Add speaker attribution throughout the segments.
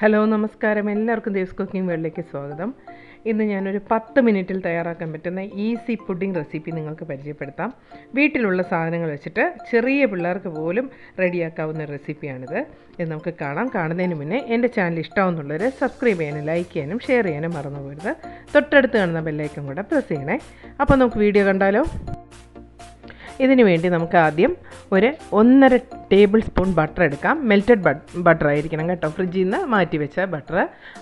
Speaker 1: Hello നമസ്കാരം, എല്ലാവർക്കും Dev's cooking വേൾഡിലേക്ക് സ്വാഗതം. ഇന്ന് ഞാനൊരു 10 മിനിറ്റിൽ തയ്യാറാക്കാൻ പറ്റുന്ന ഈസി പുഡിംഗ് റെസിപ്പി നിങ്ങൾക്ക് പരിചയപ്പെടുത്താം. വീട്ടിലുള്ള സാധനങ്ങൾ വെച്ചിട്ട് ചെറിയ പിള്ളേർക്ക് പോലും റെഡിയാക്കാവുന്ന റെസിപ്പിയാണിത്. ഇത് നമുക്ക് കാണാം. കാണുന്നതിന് മുന്നേ എൻ്റെ ചാനൽ ഇഷ്ടമാവുന്നുള്ളവർ സബ്സ്ക്രൈബ് ചെയ്യാനും ലൈക്ക് ചെയ്യാനും ഷെയർ ചെയ്യാനും മറന്നു പോകരുത്. തൊട്ടടുത്ത് കാണുന്ന ബെല്ലൈക്കൺ കൂടെ പ്രസ് ചെയ്യണേ. അപ്പോൾ നമുക്ക് വീഡിയോ കണ്ടാലോ. ഇതിനു വേണ്ടി നമുക്ക് ആദ്യം ഒരു 1.5 ടേബിൾ സ്പൂൺ ബട്ടർ എടുക്കാം. മെൽറ്റഡ് ബട്ടർ ആയിരിക്കണം കേട്ടോ, ഫ്രിഡ്ജിൽ നിന്ന് മാറ്റി വെച്ച ബട്ടർ.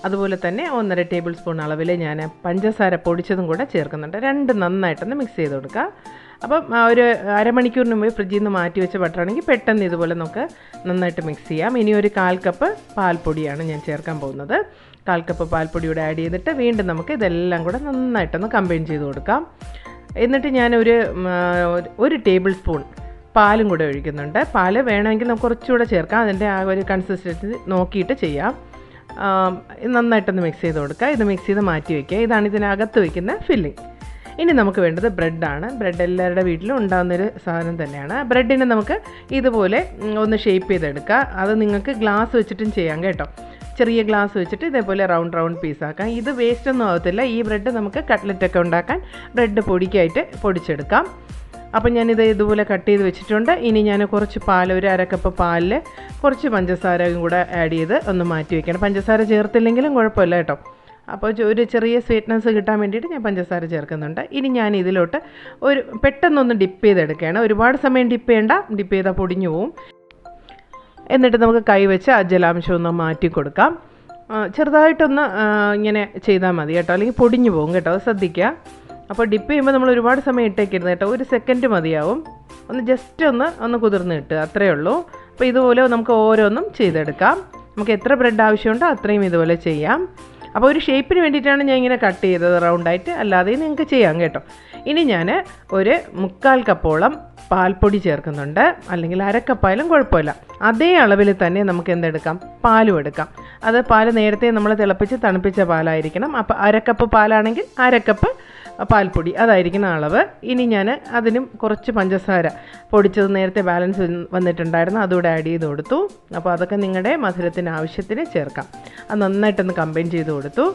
Speaker 1: അതുപോലെ തന്നെ 1.5 ടേബിൾ സ്പൂൺ അളവിൽ ഞാൻ പഞ്ചസാര പൊടിച്ചതും കൂടെ ചേർക്കുന്നുണ്ട്. രണ്ടും നന്നായിട്ടൊന്ന് മിക്സ് ചെയ്ത് കൊടുക്കുക. അപ്പം ഒരു അരമണിക്കൂറിന് മുമ്പ് ഫ്രിഡ്ജിൽ നിന്ന് മാറ്റി വെച്ച ബട്ടർ ആണെങ്കിൽ പെട്ടെന്ന് ഇതുപോലെ നമുക്ക് നന്നായിട്ട് മിക്സ് ചെയ്യാം. ഇനി ഒരു 1/4 കപ്പ് പാൽപ്പൊടിയാണ് ഞാൻ ചേർക്കാൻ പോകുന്നത്. 1/4 കപ്പ് പാൽപ്പൊടിയൂടെ ആഡ് ചെയ്തിട്ട് വീണ്ടും നമുക്ക് ഇതെല്ലാം കൂടെ നന്നായിട്ടൊന്ന് കമ്പൈൻ ചെയ്ത് കൊടുക്കാം. എന്നിട്ട് ഞാൻ ഒരു ടേബിൾ സ്പൂൺ പാലും കൂടെ ഒഴിക്കുന്നുണ്ട്. പാല് വേണമെങ്കിൽ നമുക്ക് കുറച്ചുകൂടെ ചേർക്കാം. അതിൻ്റെ ആ ഒരു കൺസിസ്റ്റൻസി നോക്കിയിട്ട് ചെയ്യാം. നന്നായിട്ടൊന്ന് മിക്സ് ചെയ്ത് കൊടുക്കുക. ഇത് മിക്സ് ചെയ്ത് മാറ്റി വയ്ക്കുക. ഇതാണ് ഇതിനകത്ത് വയ്ക്കുന്ന ഫില്ലിങ്. ഇനി നമുക്ക് വേണ്ടത് ബ്രെഡാണ്. ബ്രെഡ് എല്ലാവരുടെ വീട്ടിലും ഉണ്ടാകുന്നൊരു സാധനം തന്നെയാണ്. ബ്രെഡിനെ നമുക്ക് ഇതുപോലെ ഒന്ന് ഷേപ്പ് ചെയ്തെടുക്കുക. അത് നിങ്ങൾക്ക് ഗ്ലാസ് വെച്ചിട്ടും ചെയ്യാം കേട്ടോ. ചെറിയ ഗ്ലാസ് വെച്ചിട്ട് ഇതേപോലെ റൗണ്ട് പീസാക്കാം. ഇത് വേസ്റ്റ് ഒന്നും ആകത്തില്ല. ഈ ബ്രെഡ് നമുക്ക് കട്ട്ലറ്റൊക്കെ ഉണ്ടാക്കാൻ ബ്രെഡ് പൊടിക്കായിട്ട് പൊടിച്ചെടുക്കാം. അപ്പം ഞാനിത് ഇതുപോലെ കട്ട് ചെയ്ത് വെച്ചിട്ടുണ്ട്. ഇനി ഞാൻ കുറച്ച് പാൽ, ഒരു 1/2 കപ്പ് പാലിൽ കുറച്ച് പഞ്ചസാരയും കൂടെ ആഡ് ചെയ്ത് ഒന്ന് മാറ്റി വയ്ക്കണം. പഞ്ചസാര ചേർത്തില്ലെങ്കിലും കുഴപ്പമില്ല കേട്ടോ. അപ്പോൾ ഒരു ചെറിയ സ്വീറ്റ്നസ് കിട്ടാൻ വേണ്ടിയിട്ട് ഞാൻ പഞ്ചസാര ചേർക്കുന്നുണ്ട്. ഇനി ഞാൻ ഇതിലോട്ട് പെട്ടെന്നൊന്ന് ഡിപ്പ് ചെയ്തെടുക്കുകയാണ്. ഒരുപാട് സമയം ഡിപ്പ് ചെയ്യേണ്ട, ഡിപ്പ് ചെയ്താൽ പൊടിഞ്ഞു പോവും. എന്നിട്ട് നമുക്ക് കൈ വെച്ച് ആ ജലാംശം ഒന്ന് മാറ്റി കൊടുക്കാം. ചെറുതായിട്ടൊന്ന് ഇങ്ങനെ ചെയ്താൽ മതി കേട്ടോ, അല്ലെങ്കിൽ പൊടിഞ്ഞു പോകും കേട്ടോ, അത് ശ്രദ്ധിക്കുക. അപ്പോൾ ഡിപ്പ് ചെയ്യുമ്പോൾ നമ്മൾ ഒരുപാട് സമയം ഇട്ടേക്കരുത് കേട്ടോ, 1 സെക്കൻഡ് മതിയാവും. ജസ്റ്റ് ഒന്ന് കുതിർന്ന് കിട്ടുക, അത്രയേ ഉള്ളൂ. അപ്പോൾ ഇതുപോലെ നമുക്ക് ഓരോന്നും ചെയ്തെടുക്കാം. നമുക്ക് എത്ര ബ്രെഡ് ആവശ്യമുണ്ടോ അത്രയും ഇതുപോലെ ചെയ്യാം. അപ്പോൾ ഒരു ഷേപ്പിന് വേണ്ടിയിട്ടാണ് ഞാൻ ഇങ്ങനെ കട്ട് ചെയ്തത് റൗണ്ടായിട്ട്, അല്ലാതെ നിങ്ങൾക്ക് ചെയ്യാം കേട്ടോ. ഇനി ഞാൻ ഒരു 1/4 കപ്പോളം പാൽപ്പൊടി ചേർക്കുന്നുണ്ട്, അല്ലെങ്കിൽ 1/2 കപ്പായാലും കുഴപ്പമില്ല. അതേ അളവിൽ തന്നെ നമുക്ക് എന്തെടുക്കാം, പാലും എടുക്കാം. അത് പാൽ നേരത്തെ നമ്മൾ തിളപ്പിച്ച് തണുപ്പിച്ച പാലായിരിക്കണം. അപ്പോൾ 1/2 കപ്പ് പാലാണെങ്കിൽ 1/2 കപ്പ് പാൽപ്പൊടി, അതായിരിക്കുന്ന അളവ്. ഇനി ഞാൻ അതിനും കുറച്ച് പഞ്ചസാര പൊടിച്ചത് നേരത്തെ ബാലൻസ് വന്നിട്ടുണ്ടായിരുന്നു, അതുകൂടെ ആഡ് ചെയ്ത് കൊടുത്തു. അപ്പോൾ അതൊക്കെ നിങ്ങളുടെ മധുരത്തിന് ആവശ്യത്തിന് ചേർക്കാം. അത് നന്നായിട്ടൊന്ന് കമ്പൈൻ ചെയ്ത് കൊടുത്തു.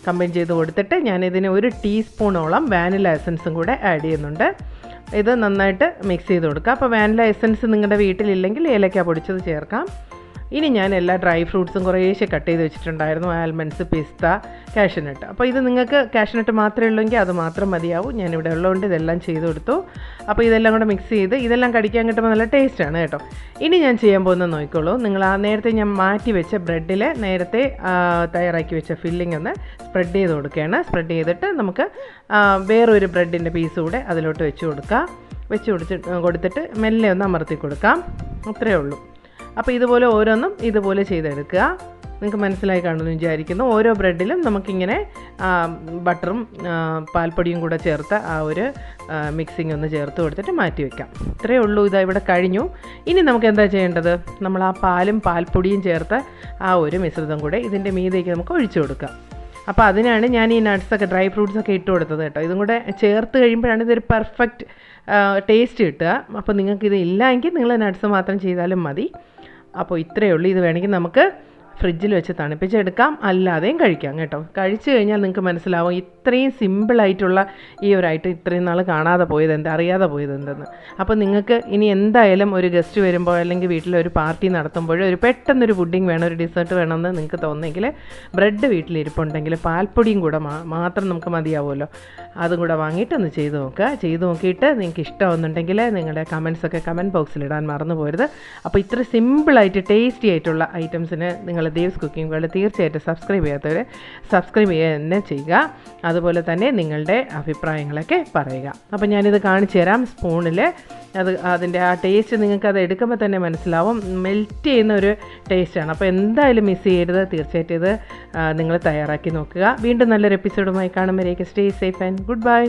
Speaker 1: കമ്പൈൻ ചെയ്ത് കൊടുത്തിട്ട് ഞാനിതിന് 1 ടീസ്പൂണോളം വാനില എസൻസും കൂടെ ആഡ് ചെയ്യുന്നുണ്ട്. ഇത് നന്നായിട്ട് മിക്സ് ചെയ്ത് കൊടുക്കുക. അപ്പോൾ വാനില എസൻസ് നിങ്ങളുടെ വീട്ടിലില്ലെങ്കിൽ ഏലക്ക പൊടിച്ചത് ചേർക്കാം. ഇനി ഞാൻ എല്ലാ ഡ്രൈ ഫ്രൂട്ട്സും കുറേശ്ശെ കട്ട് ചെയ്ത് വെച്ചിട്ടുണ്ടായിരുന്നു. ആൽമണ്ട്സ്, പിസ്ത, കാഷ്യൂനട്ട്. അപ്പോൾ ഇത് നിങ്ങൾക്ക് കാഷ്യൂനട്ട് മാത്രമേ ഉള്ളെങ്കിൽ അത് മാത്രം മതിയാവും. ഞാനിവിടെ ഉള്ളതുകൊണ്ട് ഇതെല്ലാം ചെയ്ത് കൊടുത്തു. അപ്പോൾ ഇതെല്ലാം കൂടെ മിക്സ് ചെയ്ത് ഇതെല്ലാം കടിക്കാൻ കിട്ടുമ്പോൾ നല്ല ടേസ്റ്റാണ് കേട്ടോ. ഇനി ഞാൻ ചെയ്യാൻ പോകുന്നത് നോക്കിക്കോളൂ. നിങ്ങൾ നേരത്തെ ഞാൻ മാറ്റി വെച്ച ബ്രെഡിൽ നേരത്തെ തയ്യാറാക്കി വെച്ച ഫില്ലിംഗ് ഒന്ന് സ്പ്രെഡ് ചെയ്ത് കൊടുക്കുകയാണ്. സ്പ്രെഡ് ചെയ്തിട്ട് നമുക്ക് വേറൊരു ബ്രെഡിൻ്റെ പീസ് കൂടെ അതിലോട്ട് വെച്ച് കൊടുത്തിട്ട് മെല്ലെ ഒന്ന് അമർത്തി കൊടുക്കാം. അത്രയേ ഉള്ളൂ. അപ്പോൾ ഇതുപോലെ ഓരോന്നും ഇതുപോലെ ചെയ്തെടുക്കുക. നിങ്ങൾക്ക് മനസ്സിലായി കാണുമെന്ന് വിചാരിക്കുന്നു. ഓരോ ബ്രെഡിലും നമുക്കിങ്ങനെ ബട്ടറും പാൽപ്പൊടിയും കൂടെ ചേർത്ത് ആ ഒരു മിക്സിംഗ് ഒന്ന് ചേർത്ത് കൊടുത്തിട്ട് മാറ്റി വയ്ക്കാം. ഇത്രയേ ഉള്ളൂ. ഇതാ ഇവിടെ കഴിഞ്ഞു. ഇനി നമുക്ക് എന്താ ചെയ്യേണ്ടത്, നമ്മൾ ആ പാലും പാൽപ്പൊടിയും ചേർത്ത് ആ ഒരു മിശ്രിതം കൂടെ ഇതിൻ്റെ മീതേക്ക് നമുക്ക് ഒഴിച്ചു കൊടുക്കാം. അപ്പോൾ അതിനാണ് ഞാൻ ഈ നട്ട്സൊക്കെ ഡ്രൈ ഫ്രൂട്ട്സൊക്കെ ഇട്ട് കൊടുത്തത് കേട്ടോ. ഇതും കൂടെ ചേർത്ത് കഴിയുമ്പോഴാണ് ഇതൊരു പെർഫെക്റ്റ് ടേസ്റ്റ് കിട്ടുക. അപ്പോൾ നിങ്ങൾക്കിത് ഇല്ലെങ്കിൽ നിങ്ങൾ നട്ട്സ് മാത്രം ചെയ്താലും മതി. അപ്പോൾ ഇത്രയേ ഉള്ളൂ. ഇത് വേണമെങ്കിൽ നമുക്ക് ഫ്രിഡ്ജിൽ വെച്ച് തണുപ്പിച്ചെടുക്കാം, അല്ലാതെയും കഴിക്കാം കേട്ടോ. കഴിച്ചു കഴിഞ്ഞാൽ നിങ്ങൾക്ക് മനസ്സിലാവും ഇത്രയും സിമ്പിളായിട്ടുള്ള ഈ ഒരു ഐറ്റം ഇത്രയും നാൾ കാണാതെ പോയത് അറിയാതെ പോയത് എന്തെന്ന്. അപ്പോൾ നിങ്ങൾക്ക് ഇനി എന്തായാലും ഒരു ഗസ്റ്റ് വരുമ്പോൾ അല്ലെങ്കിൽ വീട്ടിലൊരു പാർട്ടി നടത്തുമ്പോഴോ പെട്ടെന്നൊരു പുഡിംഗ് വേണം, ഒരു ഡെസേർട്ട് വേണമെന്ന് നിങ്ങൾക്ക് തോന്നുമെങ്കിൽ ബ്രെഡ് വീട്ടിലിരിപ്പുണ്ടെങ്കിൽ പാൽപ്പൊടിയും കൂടെ മാത്രം നമുക്ക് മതിയാവുമല്ലോ. അതും കൂടെ വാങ്ങിയിട്ട് ഒന്ന് ചെയ്ത് നോക്കുക. ചെയ്ത് നോക്കിയിട്ട് നിങ്ങൾക്ക് ഇഷ്ടമാവുന്നുണ്ടെങ്കിൽ നിങ്ങളുടെ കമൻസൊക്കെ കമൻറ്റ് ബോക്സിലിടാൻ മറന്നു പോരുത്. അപ്പോൾ ഇത്ര സിമ്പിളായിട്ട് ടേസ്റ്റി ആയിട്ടുള്ള ഐറ്റംസിന് നിങ്ങൾ ദേവ്സ് കുക്കിംഗ് വേൾഡ് തീർച്ചയായിട്ടും സബ്സ്ക്രൈബ് ചെയ്യാത്തവർ സബ്സ്ക്രൈബ് ചെയ്യുക തന്നെ ചെയ്യുക. അതുപോലെ തന്നെ നിങ്ങളുടെ അഭിപ്രായങ്ങളൊക്കെ പറയുക. അപ്പോൾ ഞാനിത് കാണിച്ചു തരാം സ്പൂണിൽ. അതിൻ്റെ ആ ടേസ്റ്റ് നിങ്ങൾക്ക് അത് എടുക്കുമ്പോൾ തന്നെ മനസ്സിലാവും. മെൽറ്റ് ചെയ്യുന്ന ഒരു ടേസ്റ്റാണ്. അപ്പോൾ എന്തായാലും മിസ് ചെയ്യരുത്. തീർച്ചയായിട്ടും ഇത് നിങ്ങൾ തയ്യാറാക്കി നോക്കുക. വീണ്ടും നല്ലൊരു എപ്പിസോഡുമായി കാണുമ്പോഴേക്ക് stay safe and good bye.